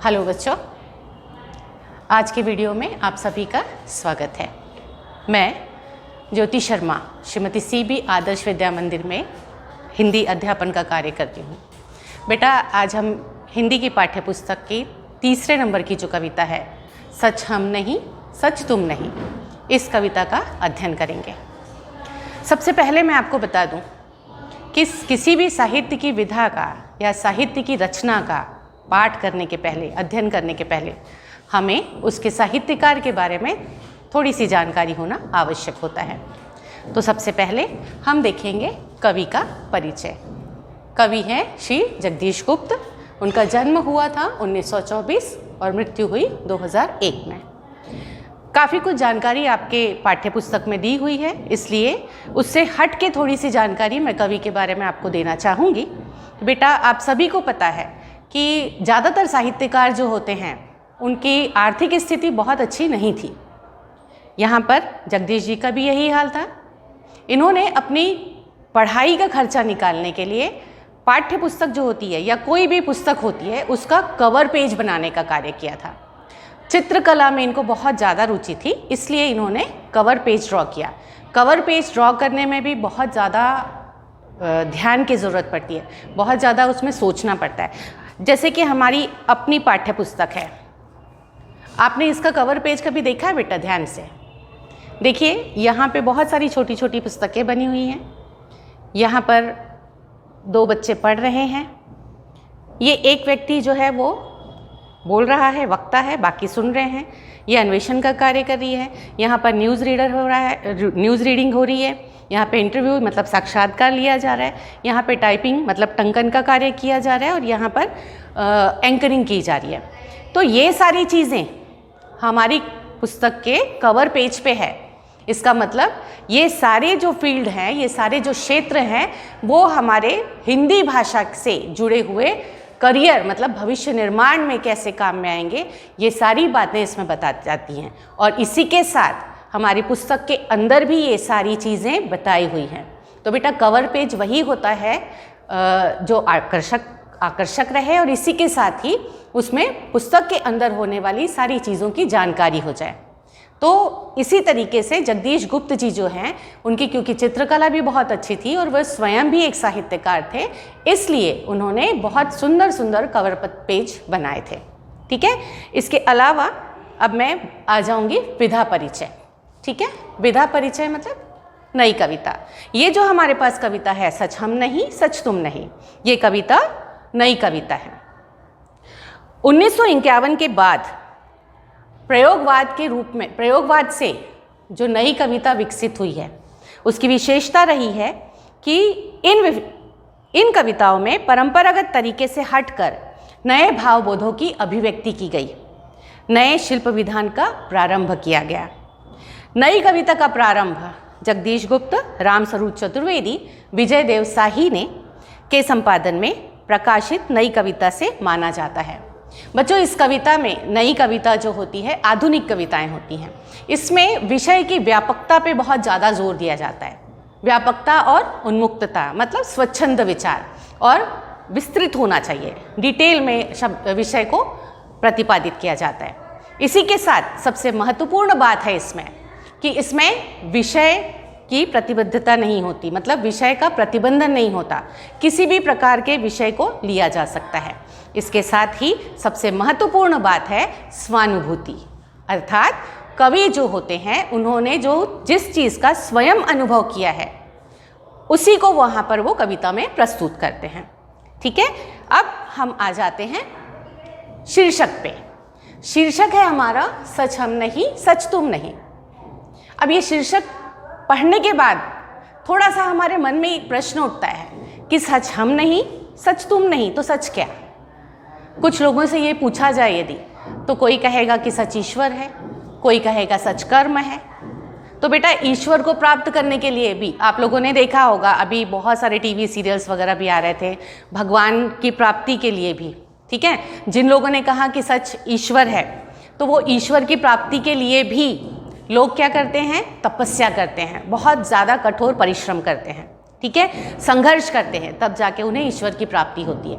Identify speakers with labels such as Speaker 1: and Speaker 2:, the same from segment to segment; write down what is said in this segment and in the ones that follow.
Speaker 1: Hello बच्चों, आज के वीडियो में आप सभी का स्वागत है। मैं ज्योति शर्मा श्रीमती CB आदर्श विद्या मंदिर में हिंदी अध्यापन का कार्य करती हूँ। बेटा, आज हम हिंदी की पाठ्य पुस्तक की तीसरे नंबर की जो कविता है सच हम नहीं सच तुम नहीं, इस कविता का अध्ययन करेंगे। सबसे पहले मैं आपको बता दूं कि किसी भी साहित्य की विधा का या साहित्य की रचना का पाठ करने के पहले, अध्ययन करने के पहले हमें उसके साहित्यकार के बारे में थोड़ी सी जानकारी होना आवश्यक होता है। तो सबसे पहले हम देखेंगे कवि का परिचय। कवि हैं श्री जगदीश गुप्त। उनका जन्म हुआ था 1924 और मृत्यु हुई 2001 में। काफ़ी कुछ जानकारी आपके पाठ्य पुस्तक में दी हुई है, इसलिए उससे हट के थोड़ी सी जानकारी मैं कवि के बारे में आपको देना चाहूँगी। बेटा, आप सभी को पता है कि ज़्यादातर साहित्यकार जो होते हैं उनकी आर्थिक स्थिति बहुत अच्छी नहीं थी। यहाँ पर जगदीश जी का भी यही हाल था। इन्होंने अपनी पढ़ाई का खर्चा निकालने के लिए पाठ्य पुस्तक जो होती है या कोई भी पुस्तक होती है उसका कवर पेज बनाने का कार्य किया था। चित्रकला में इनको बहुत ज़्यादा रुचि थी, इसलिए इन्होंने कवर पेज ड्रॉ किया। कवर पेज ड्रॉ करने में भी बहुत ज़्यादा ध्यान की ज़रूरत पड़ती है, बहुत ज़्यादा उसमें सोचना पड़ता है। जैसे कि हमारी अपनी पाठ्य पुस्तक है, आपने इसका कवर पेज कभी देखा है बेटा? ध्यान से देखिए, यहाँ पे बहुत सारी छोटी छोटी पुस्तकें बनी हुई हैं। यहाँ पर दो बच्चे पढ़ रहे हैं। ये एक व्यक्ति जो है वो बोल रहा है, वक्ता है, बाकी सुन रहे हैं। ये अन्वेषण का कार्य कर रही है। यहाँ पर न्यूज़ रीडर हो रहा है, न्यूज़ रीडिंग हो रही है। यहाँ पे इंटरव्यू मतलब साक्षात्कार लिया जा रहा है। यहाँ पे टाइपिंग मतलब टंकन का कार्य किया जा रहा है और यहाँ पर एंकरिंग की जा रही है। तो ये सारी चीज़ें हमारी पुस्तक के कवर पेज पे है। इसका मतलब ये सारे जो फील्ड हैं, ये सारे जो क्षेत्र हैं, वो हमारे हिंदी भाषा से जुड़े हुए करियर मतलब भविष्य निर्माण में कैसे काम में आएंगे, ये सारी बातें इसमें बताई जाती हैं। और इसी के साथ हमारी पुस्तक के अंदर भी ये सारी चीज़ें बताई हुई हैं। तो बेटा, कवर पेज वही होता है जो आकर्षक रहे और इसी के साथ ही उसमें पुस्तक के अंदर होने वाली सारी चीज़ों की जानकारी हो जाए। तो इसी तरीके से जगदीश गुप्त जी जो हैं, उनकी क्योंकि चित्रकला भी बहुत अच्छी थी और वह स्वयं भी एक साहित्यकार थे, इसलिए उन्होंने बहुत सुंदर सुंदर कवर पेज बनाए थे। ठीक है, इसके अलावा अब मैं आ जाऊंगी विधा परिचय। ठीक है, विधा परिचय मतलब नई कविता। ये जो हमारे पास कविता है सच हम नहीं सच तुम नहीं, ये कविता नई कविता है। 1951 के बाद प्रयोगवाद के रूप में, प्रयोगवाद से जो नई कविता विकसित हुई है उसकी विशेषता रही है कि इन कविताओं में परंपरागत तरीके से हटकर नए भावबोधों की अभिव्यक्ति की गई, नए शिल्प विधान का प्रारंभ किया गया। नई कविता का प्रारंभ जगदीश गुप्त, रामस्वरूप चतुर्वेदी, विजय देव साही ने के संपादन में प्रकाशित नई कविता से माना जाता है। बच्चों, इस कविता में नई कविता जो होती है आधुनिक कविताएं होती हैं। इसमें विषय की व्यापकता पे बहुत ज़्यादा जोर दिया जाता है। व्यापकता और उन्मुक्तता मतलब स्वच्छंद विचार और विस्तृत होना चाहिए, डिटेल में विषय को प्रतिपादित किया जाता है। इसी के साथ सबसे महत्वपूर्ण बात है इसमें कि इसमें विषय की प्रतिबद्धता नहीं होती, मतलब विषय का प्रतिबंधन नहीं होता, किसी भी प्रकार के विषय को लिया जा सकता है। इसके साथ ही सबसे महत्वपूर्ण बात है स्वानुभूति, अर्थात कवि जो होते हैं उन्होंने जो जिस चीज़ का स्वयं अनुभव किया है उसी को वहाँ पर वो कविता में प्रस्तुत करते हैं। ठीक है, अब हम आ जाते हैं शीर्षक पे। शीर्षक है हमारा सच हम नहीं सच तुम नहीं। अब ये शीर्षक पढ़ने के बाद थोड़ा सा हमारे मन में एक प्रश्न उठता है कि सच हम नहीं सच तुम नहीं तो सच क्या? कुछ लोगों से ये पूछा जाए यदि, तो कोई कहेगा कि सच ईश्वर है, कोई कहेगा सच कर्म है। तो बेटा, ईश्वर को प्राप्त करने के लिए भी आप लोगों ने देखा होगा, अभी बहुत सारे टीवी सीरियल्स वगैरह भी आ रहे थे भगवान की प्राप्ति के लिए भी। ठीक है, जिन लोगों ने कहा कि सच ईश्वर है, तो वो ईश्वर की प्राप्ति के लिए भी लोग क्या करते हैं? तपस्या करते हैं, बहुत ज़्यादा कठोर परिश्रम करते हैं। ठीक है, संघर्ष करते हैं, तब जाके उन्हें ईश्वर की प्राप्ति होती है।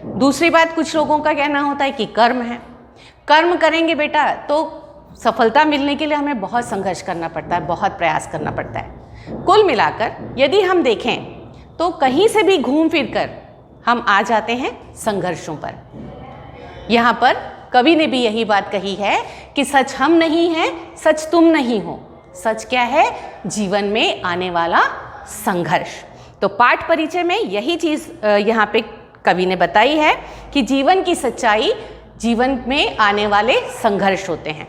Speaker 1: दूसरी बात, कुछ लोगों का कहना होता है कि कर्म है, कर्म करेंगे बेटा तो सफलता मिलने के लिए हमें बहुत संघर्ष करना पड़ता है, बहुत प्रयास करना पड़ता है। कुल मिलाकर यदि हम देखें तो कहीं से भी घूम फिर कर हम आ जाते हैं संघर्षों पर। यहाँ पर कवि ने भी यही बात कही है कि सच हम नहीं हैं, सच तुम नहीं हो। सच क्या है? जीवन में आने वाला संघर्ष। तो पाठ परिचय में यही चीज़ यहाँ पे कवि ने बताई है कि जीवन की सच्चाई जीवन में आने वाले संघर्ष होते हैं।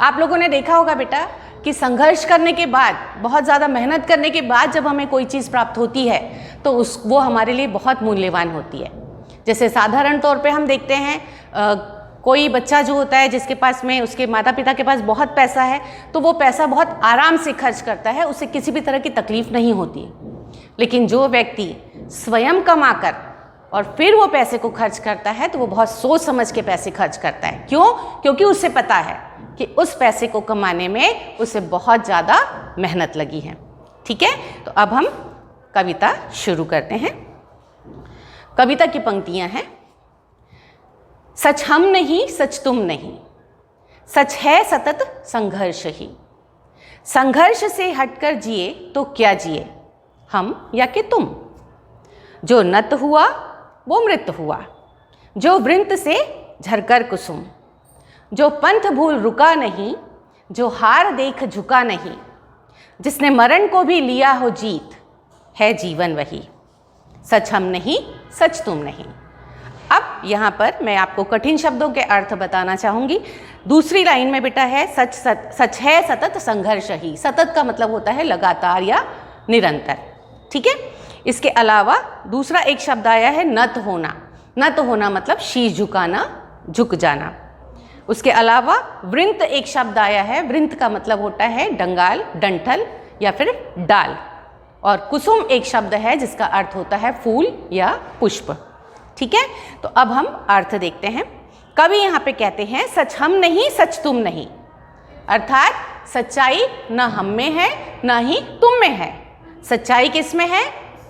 Speaker 1: आप लोगों ने देखा होगा बेटा कि संघर्ष करने के बाद, बहुत ज़्यादा मेहनत करने के बाद जब हमें कोई चीज़ प्राप्त होती है तो वो हमारे लिए बहुत मूल्यवान होती है। जैसे साधारण तौर पे हम देखते हैं कोई बच्चा जो होता है जिसके पास में, उसके माता पिता के पास बहुत पैसा है तो वो पैसा बहुत आराम से खर्च करता है, उसे किसी भी तरह की तकलीफ नहीं होती। लेकिन जो व्यक्ति स्वयं कमाकर और फिर वो पैसे को खर्च करता है तो वो बहुत सोच समझ के पैसे खर्च करता है। क्यों? क्योंकि उसे पता है कि उस पैसे को कमाने में उसे बहुत ज़्यादा मेहनत लगी है। ठीक है, तो अब हम कविता शुरू करते हैं। कविता की पंक्तियां हैं। सच हम नहीं, सच तुम नहीं, सच है सतत संघर्ष ही। संघर्ष से हटकर जिए तो क्या जिए, हम या कि तुम। जो नत हुआ वो मृत हुआ, जो वृंत से झरकर कुसुम। जो पंथ भूल रुका नहीं, जो हार देख झुका नहीं। जिसने मरण को भी लिया हो जीत, है जीवन वही। सच हम नहीं, सच तुम नहीं। अब यहाँ पर मैं आपको कठिन शब्दों के अर्थ बताना चाहूँगी। दूसरी लाइन में बेटा है सच है सतत संघर्ष ही। सतत का मतलब होता है लगातार या निरंतर। ठीक है, इसके अलावा दूसरा एक शब्द आया है नत होना। नत होना मतलब शीश झुकाना, झुक जाना। उसके अलावा वृंत एक शब्द आया है। वृंत का मतलब होता है डंगाल, डंठल या फिर डाल। और कुसुम एक शब्द है जिसका अर्थ होता है फूल या पुष्प। ठीक है, तो अब हम अर्थ देखते हैं। कवि यहाँ पे कहते हैं सच हम नहीं, सच तुम नहीं। अर्थात सच्चाई न हम में है न ही तुम में है। सच्चाई किस में है?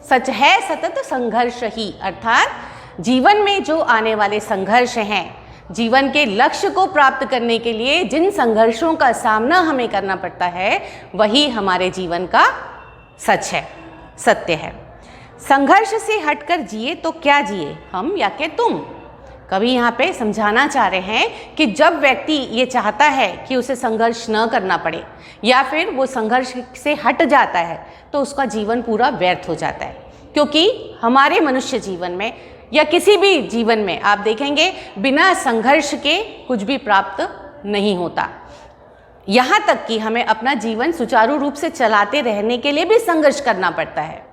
Speaker 1: सच है सतत संघर्ष ही। अर्थात जीवन में जो आने वाले संघर्ष हैं, जीवन के लक्ष्य को प्राप्त करने के लिए जिन संघर्षों का सामना हमें करना पड़ता है, वही हमारे जीवन का सच है, सत्य है। संघर्ष से हटकर जिए तो क्या जिए, हम या कि तुम। कवि यहाँ पे समझाना चाह रहे हैं कि जब व्यक्ति ये चाहता है कि उसे संघर्ष न करना पड़े या फिर वो संघर्ष से हट जाता है तो उसका जीवन पूरा व्यर्थ हो जाता है। क्योंकि हमारे मनुष्य जीवन में या किसी भी जीवन में आप देखेंगे बिना संघर्ष के कुछ भी प्राप्त नहीं होता। यहाँ तक कि हमें अपना जीवन सुचारू रूप से चलाते रहने के लिए भी संघर्ष करना पड़ता है।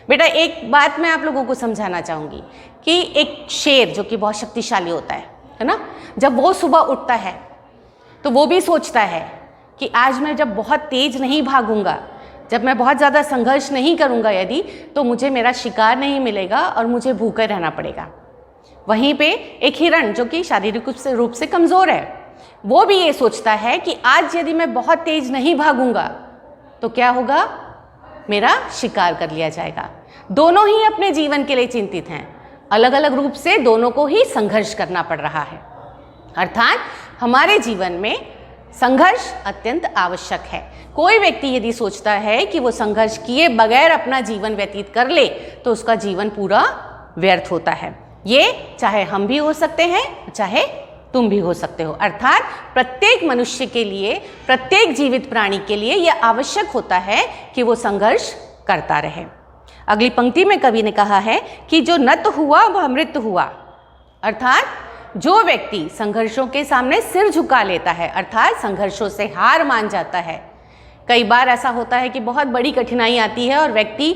Speaker 1: बेटा एक बात मैं आप लोगों को समझाना चाहूँगी कि एक शेर जो कि बहुत शक्तिशाली होता है ना, जब वो सुबह उठता है तो वो भी सोचता है कि आज मैं जब बहुत तेज नहीं भागूंगा, जब मैं बहुत ज़्यादा संघर्ष नहीं करूंगा यदि, तो मुझे मेरा शिकार नहीं मिलेगा और मुझे भूखे रहना पड़ेगा। वहीं पे एक हिरण जो कि शारीरिक रूप से कमज़ोर है, वो भी ये सोचता है कि आज यदि मैं बहुत तेज नहीं भागूंगा तो क्या होगा, मेरा शिकार कर लिया जाएगा। दोनों ही अपने जीवन के लिए चिंतित हैं, अलग अलग रूप से दोनों को ही संघर्ष करना पड़ रहा है। अर्थात हमारे जीवन में संघर्ष अत्यंत आवश्यक है। कोई व्यक्ति यदि सोचता है कि वो संघर्ष किए बगैर अपना जीवन व्यतीत कर ले तो उसका जीवन पूरा व्यर्थ होता है। ये चाहे हम भी हो सकते हैं, चाहे तुम भी हो सकते हो। अर्थात प्रत्येक मनुष्य के लिए, प्रत्येक जीवित प्राणी के लिए यह आवश्यक होता है कि वो संघर्ष करता रहे। अगली पंक्ति में कवि ने कहा है कि जो नत हुआ वह मृत हुआ। अर्थात जो व्यक्ति संघर्षों के सामने सिर झुका लेता है, अर्थात संघर्षों से हार मान जाता है। कई बार ऐसा होता है कि बहुत बड़ी कठिनाई आती है और व्यक्ति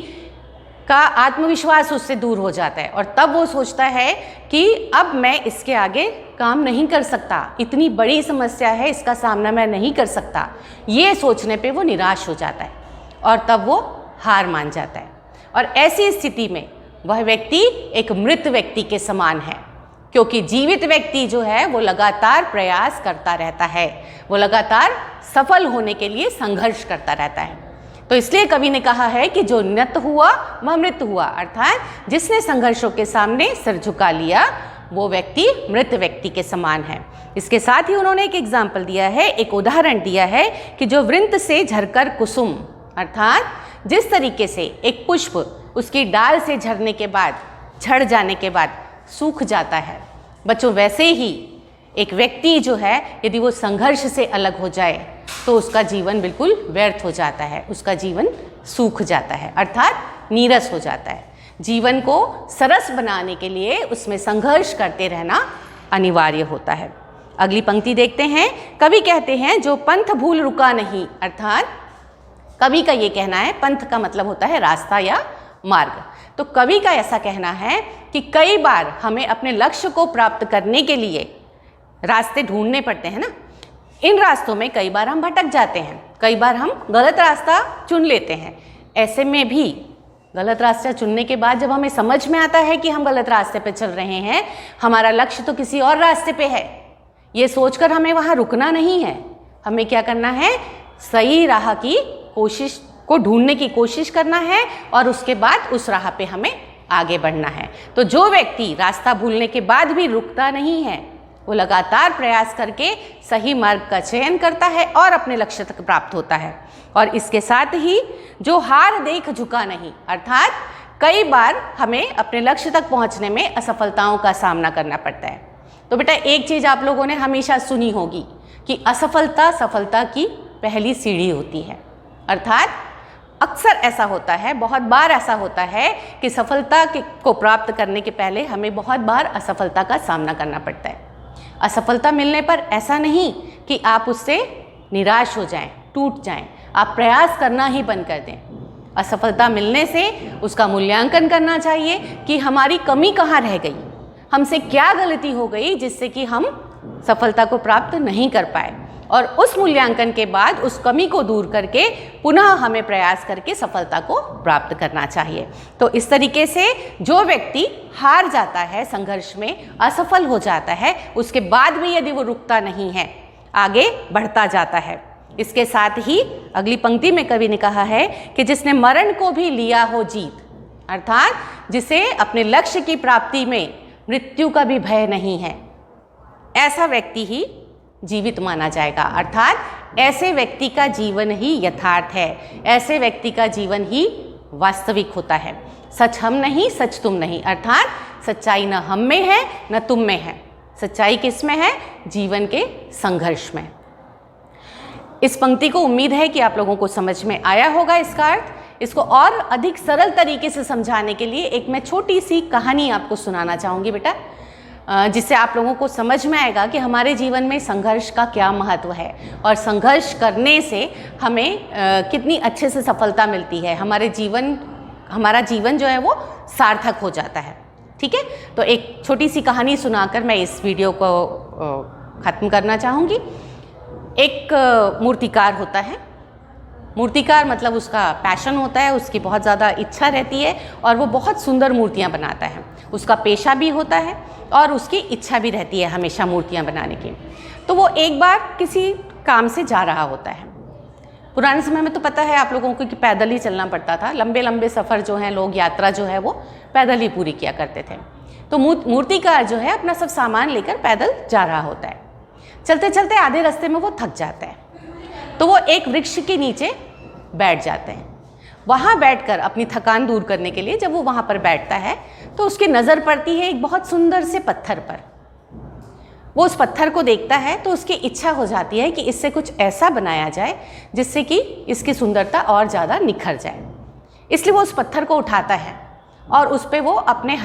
Speaker 1: का आत्मविश्वास उससे दूर हो जाता है और तब वो सोचता है कि अब मैं इसके आगे काम नहीं कर सकता, इतनी बड़ी समस्या है, इसका सामना मैं नहीं कर सकता। ये सोचने पे वो निराश हो जाता है और तब वो हार मान जाता है। और ऐसी स्थिति में वह व्यक्ति एक मृत व्यक्ति के समान है, क्योंकि जीवित व्यक्ति जो है वो लगातार प्रयास करता रहता है, वो लगातार सफल होने के लिए संघर्ष करता रहता है। तो इसलिए कवि ने कहा है कि जो नत हुआ वह मृत हुआ, अर्थात जिसने संघर्षों के सामने सिर झुका लिया वो व्यक्ति मृत व्यक्ति के समान है। इसके साथ ही उन्होंने एक एग्जाम्पल दिया है, एक उदाहरण दिया है कि जो वृंत से झरकर कुसुम, अर्थात जिस तरीके से एक पुष्प उसकी डाल से झरने के बाद, झड़ जाने के बाद सूख जाता है, बच्चों वैसे ही एक व्यक्ति जो है यदि वो संघर्ष से अलग हो जाए तो उसका जीवन बिल्कुल व्यर्थ हो जाता है, उसका जीवन सूख जाता है, अर्थात नीरस हो जाता है। जीवन को सरस बनाने के लिए उसमें संघर्ष करते रहना अनिवार्य होता है। अगली पंक्ति देखते हैं। कवि कहते हैं जो पंथ भूल रुका नहीं, अर्थात कवि का ये कहना है, पंथ का मतलब होता है रास्ता या मार्ग। तो कवि का ऐसा कहना है कि कई बार हमें अपने लक्ष्य को प्राप्त करने के लिए रास्ते ढूंढने पड़ते हैं ना। इन रास्तों में कई बार हम भटक जाते हैं, कई बार हम गलत रास्ता चुन लेते हैं। ऐसे में भी गलत रास्ता चुनने के बाद जब हमें समझ में आता है कि हम गलत रास्ते पे चल रहे हैं, हमारा लक्ष्य तो किसी और रास्ते पे है, ये सोचकर हमें वहाँ रुकना नहीं है। हमें क्या करना है, सही राह की कोशिश को ढूंढने की कोशिश करना है और उसके बाद उस राह पे हमें आगे बढ़ना है। तो जो व्यक्ति रास्ता भूलने के बाद भी रुकता नहीं है, वो लगातार प्रयास करके सही मार्ग का चयन करता है और अपने लक्ष्य तक प्राप्त होता है। और इसके साथ ही जो हार देख झुका नहीं, अर्थात कई बार हमें अपने लक्ष्य तक पहुंचने में असफलताओं का सामना करना पड़ता है। तो बेटा एक चीज़ आप लोगों ने हमेशा सुनी होगी कि असफलता सफलता की पहली सीढ़ी होती है, अर्थात अक्सर ऐसा होता है, बहुत बार ऐसा होता है कि सफलता को प्राप्त करने के पहले हमें बहुत बार असफलता का सामना करना पड़ता है। असफलता मिलने पर ऐसा नहीं कि आप उससे निराश हो जाएं, टूट जाएं, आप प्रयास करना ही बंद कर दें। असफलता मिलने से उसका मूल्यांकन करना चाहिए कि हमारी कमी कहाँ रह गई, हमसे क्या गलती हो गई जिससे कि हम सफलता को प्राप्त नहीं कर पाए, और उस मूल्यांकन के बाद उस कमी को दूर करके पुनः हमें प्रयास करके सफलता को प्राप्त करना चाहिए। तो इस तरीके से जो व्यक्ति हार जाता है, संघर्ष में असफल हो जाता है, उसके बाद भी यदि वो रुकता नहीं है, आगे बढ़ता जाता है। इसके साथ ही अगली पंक्ति में कवि ने कहा है कि जिसने मरण को भी लिया हो जीत, अर्थात जिसे अपने लक्ष्य की प्राप्ति में मृत्यु का भी भय नहीं है, ऐसा व्यक्ति ही जीवित माना जाएगा। अर्थात ऐसे व्यक्ति का जीवन ही यथार्थ है, ऐसे व्यक्ति का जीवन ही वास्तविक होता है। सच हम नहीं, सच तुम नहीं, अर्थात सच्चाई न हम में है न तुम में है, सच्चाई किस में है, जीवन के संघर्ष में। इस पंक्ति को उम्मीद है कि आप लोगों को समझ में आया होगा इसका अर्थ। इसको और अधिक सरल तरीके से समझाने के लिए एक मैं छोटी सी कहानी आपको सुनाना चाहूँगी बेटा, जिससे आप लोगों को समझ में आएगा कि हमारे जीवन में संघर्ष का क्या महत्व है और संघर्ष करने से हमें कितनी अच्छे से सफलता मिलती है, हमारा जीवन जो है वो सार्थक हो जाता है। ठीक है, तो एक छोटी सी कहानी सुनाकर मैं इस वीडियो को ख़त्म करना चाहूँगी। एक मूर्तिकार होता है, मूर्तिकार मतलब उसका पैशन होता है, उसकी बहुत ज़्यादा इच्छा रहती है और वो बहुत सुंदर मूर्तियाँ बनाता है। उसका पेशा भी होता है और उसकी इच्छा भी रहती है हमेशा मूर्तियाँ बनाने की। तो वो एक बार किसी काम से जा रहा होता है। पुराने समय में तो पता है आप लोगों को कि पैदल ही चलना पड़ता था, लंबे लंबे सफ़र जो हैं, लोग यात्रा जो है वो पैदल ही पूरी किया करते थे। तो मूर्तिकार जो है अपना सब सामान लेकर पैदल जा रहा होता है। चलते चलते आधे रास्ते में वो थक जाता है, तो वो एक वृक्ष के नीचे बैठ जाते हैं। वहाँ बैठकर अपनी थकान दूर करने के लिए जब वो वहाँ पर बैठता है तो उसकी नज़र पड़ती है एक बहुत सुंदर से पत्थर पर। वो उस पत्थर को देखता है तो उसकी इच्छा हो जाती है कि इससे कुछ ऐसा बनाया जाए जिससे कि इसकी सुंदरता और ज़्यादा निखर जाए। इसलिए वो उस पत्थर को उठाता है और उस पर वो अपने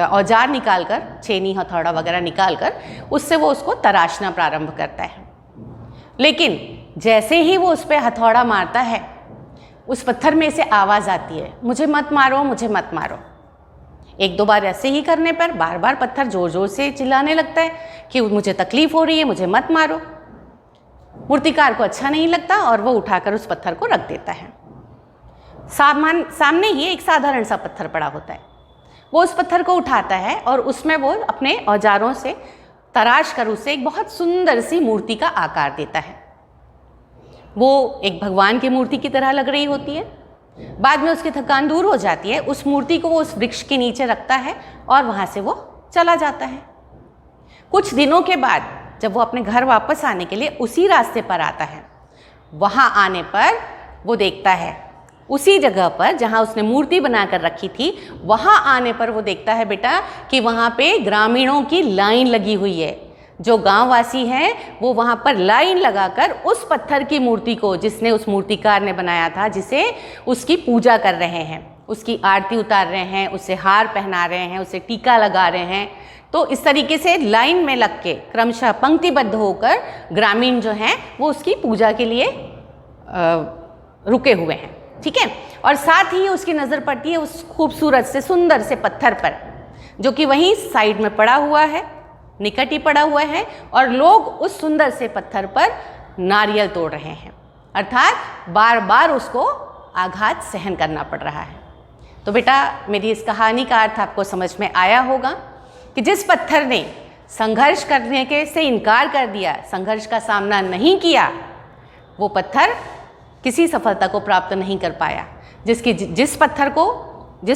Speaker 1: औजार निकालकर, छेनी हथौड़ा वगैरह निकालकर उससे वो उसको तराशना प्रारंभ करता है। लेकिन जैसे ही वो उस पर हथौड़ा मारता है, उस पत्थर में से आवाज़ आती है, मुझे मत मारो, मुझे मत मारो। एक दो बार ऐसे ही करने पर बार बार पत्थर ज़ोर ज़ोर से चिल्लाने लगता है कि मुझे तकलीफ़ हो रही है, मुझे मत मारो। मूर्तिकार को अच्छा नहीं लगता और वो उठाकर उस पत्थर को रख देता है। सामने ही एक साधारण सा पत्थर पड़ा होता है। वो उस पत्थर को उठाता है और उसमें वो अपने औजारों से तराश कर उसे एक बहुत सुंदर सी मूर्ति का आकार देता है। वो एक भगवान की मूर्ति की तरह लग रही होती है। बाद में उसकी थकान दूर हो जाती है, उस मूर्ति को वो उस वृक्ष के नीचे रखता है और वहाँ से वो चला जाता है। कुछ दिनों के बाद जब वो अपने घर वापस आने के लिए उसी रास्ते पर आता है, वहाँ आने पर वो देखता है उसी जगह पर जहाँ उसने मूर्ति बनाकर रखी थी, वहाँ आने पर वो देखता है बेटा कि वहाँ पे ग्रामीणों की लाइन लगी हुई है। जो गांववासी हैं वो वहाँ पर लाइन लगाकर उस पत्थर की मूर्ति को, जिसने उस मूर्तिकार ने बनाया था, जिसे उसकी पूजा कर रहे हैं, उसकी आरती उतार रहे हैं, उसे हार पहना रहे हैं, उसे टीका लगा रहे हैं। तो इस तरीके से लाइन में लग के क्रमशः पंक्तिबद्ध होकर ग्रामीण जो हैं वो उसकी पूजा के लिए रुके हुए हैं, ठीक है। और साथ ही उसकी नज़र पड़ती है उस खूबसूरत से सुंदर से पत्थर पर, जो कि वहीं साइड में पड़ा हुआ है, निकट ही पड़ा हुआ है, और लोग उस सुंदर से पत्थर पर नारियल तोड़ रहे हैं, अर्थात बार बार उसको आघात सहन करना पड़ रहा है। तो बेटा मेरी इस कहानी का अर्थ आपको समझ में आया होगा कि जिस पत्थर ने संघर्ष करने के से इनकार कर दिया, संघर्ष का सामना नहीं किया, वो पत्थर किसी सफलता को प्राप्त नहीं कर पाया। जिस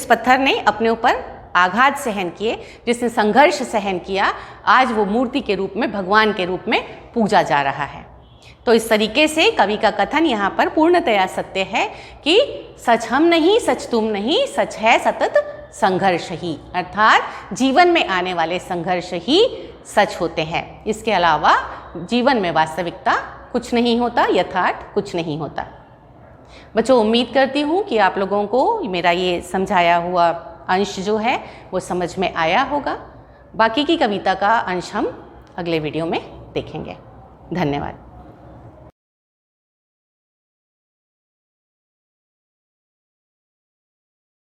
Speaker 1: पत्थर ने अपने ऊपर आघात सहन किए, जिसने संघर्ष सहन किया, आज वो मूर्ति के रूप में, भगवान के रूप में पूजा जा रहा है। तो इस तरीके से कवि का कथन यहाँ पर पूर्णतया सत्य है कि सच हम नहीं, सच तुम नहीं, सच है सतत संघर्ष ही, अर्थात जीवन में आने वाले संघर्ष ही सच होते हैं। इसके अलावा जीवन में वास्तविकता कुछ नहीं होता, यथार्थ कुछ नहीं होता। बच्चों, उम्मीद करती हूँ कि आप लोगों को मेरा ये समझाया हुआ अंश जो है वो समझ में आया होगा। बाकी की कविता का अंश हम अगले वीडियो में देखेंगे। धन्यवाद।